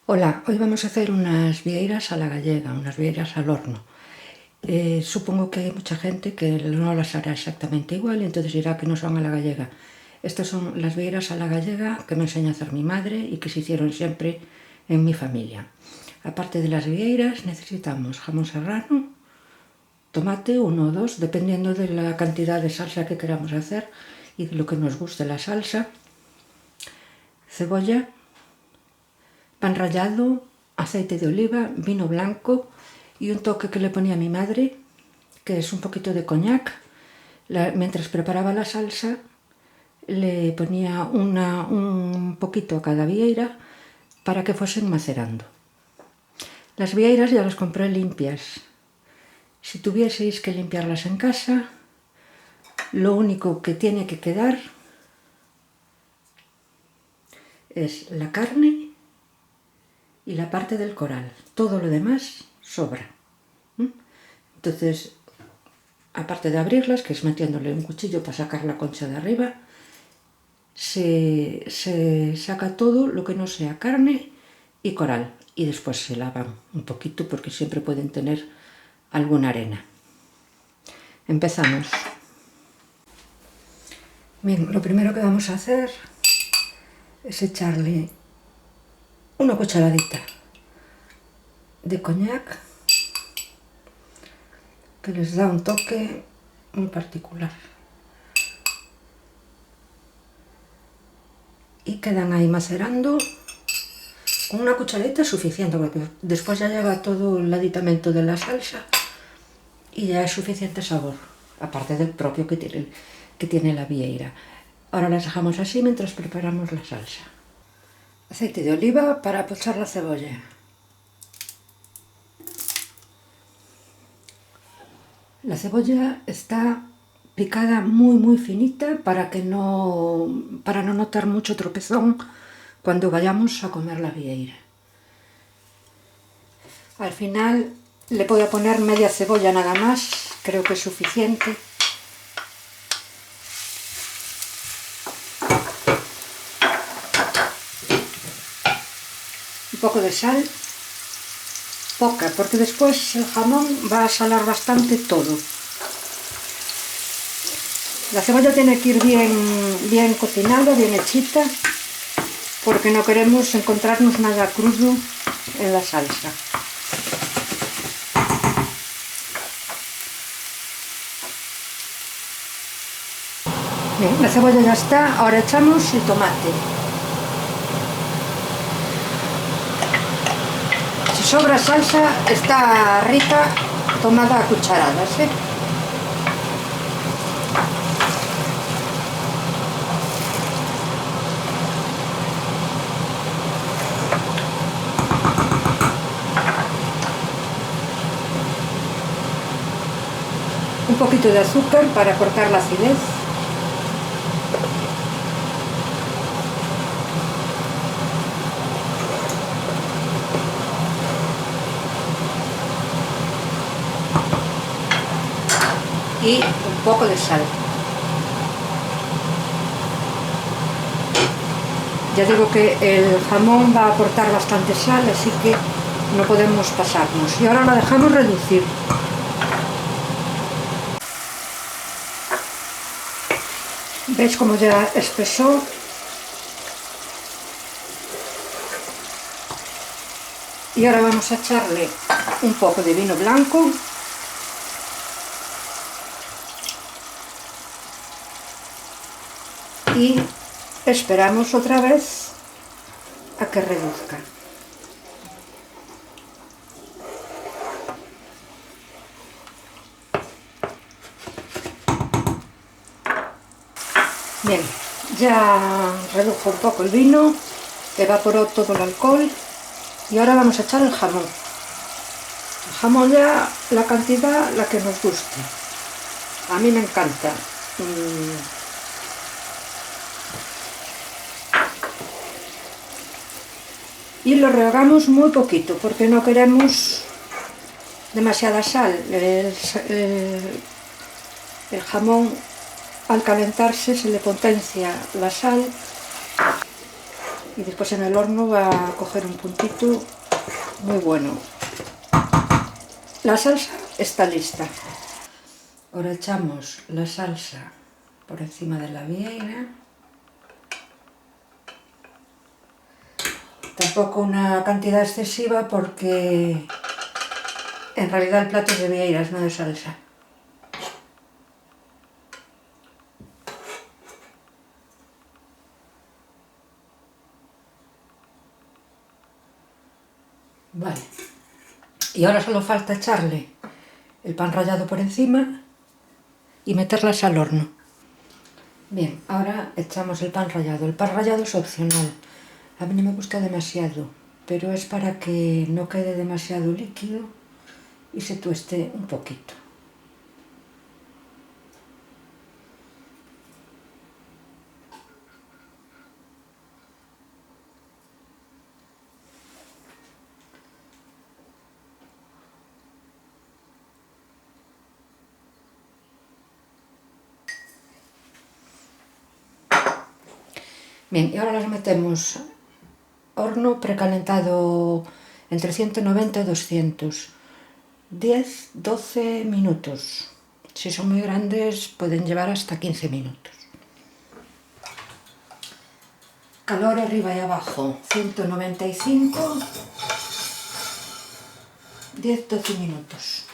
Hola, hoy vamos a hacer unas vieiras a la gallega, unas vieiras al horno. Supongo que hay mucha gente que no las hará exactamente igual y entonces dirá que no son a la gallega. Estas son las vieiras a la gallega que me enseñó a hacer mi madre y que se hicieron siempre en mi familia. Aparte de las vieiras necesitamos jamón serrano, tomate, 1 o 2, dependiendo de la cantidad de salsa que queramos hacer y de lo que nos guste la salsa, cebolla, pan rallado, aceite de oliva, vino blanco y un toque que le ponía mi madre, que es un poquito de coñac. Mientras preparaba la salsa le ponía un poquito a cada vieira para que fuesen macerando. Las vieiras ya las compré limpias. Si tuvieseis que limpiarlas en casa, lo único que tiene que quedar es la carne y la parte del coral. Todo lo demás sobra. Entonces, aparte de abrirlas, que es metiéndole un cuchillo para sacar la concha de arriba, se saca todo lo que no sea carne y coral. Y después se lavan un poquito porque siempre pueden tener alguna arena. Empezamos. Bien, lo primero que vamos a hacer es echarle una cucharadita de coñac, que les da un toque muy particular. Y quedan ahí macerando. Con una cucharadita es suficiente, porque después ya lleva todo el aditamento de la salsa y ya es suficiente sabor, aparte del propio que tiene la vieira. Ahora las dejamos así mientras preparamos la salsa. Aceite de oliva para pochar la cebolla. La cebolla está picada muy finita para no notar mucho tropezón cuando vayamos a comer la vieira. Al final le voy a poner media cebolla nada más, creo que es suficiente. Un poco de sal, poca, porque después el jamón va a salar bastante todo. La cebolla tiene que ir bien cocinada, bien hechita, porque no queremos encontrarnos nada crudo en la salsa. Bien, la cebolla ya está, ahora echamos el tomate. Si sobra salsa, está rica tomada a cucharadas, Un poquito de azúcar para cortar la acidez. Y un poco de sal. Ya digo que el jamón va a aportar bastante sal, así que no podemos pasarnos. Y ahora la dejamos reducir. ¿Veis cómo ya espesó? Y ahora vamos a echarle un poco de vino blanco. Y esperamos otra vez a que reduzca. Bien, ya redujo un poco el vino, evaporó todo el alcohol y ahora vamos a echar el jamón. El jamón ya la cantidad, la que nos guste. A mí me encanta. y lo rehogamos muy poquito porque no queremos demasiada sal. El jamón al calentarse se le potencia la sal y después en el horno va a coger un puntito muy bueno. La salsa está lista. Ahora echamos la salsa por encima de la vieira. Tampoco una cantidad excesiva porque en realidad el plato es de vieiras, no de salsa. Vale. Y ahora solo falta echarle el pan rallado por encima y meterlas al horno. Bien, ahora echamos el pan rallado. El pan rallado es opcional. A mí no me gusta demasiado, pero es para que no quede demasiado líquido y se tueste un poquito. Bien, y ahora las metemos horno precalentado entre 190 y 200. 10-12 minutos. Si son muy grandes pueden llevar hasta 15 minutos. Calor arriba y abajo, 195, 10-12 minutos.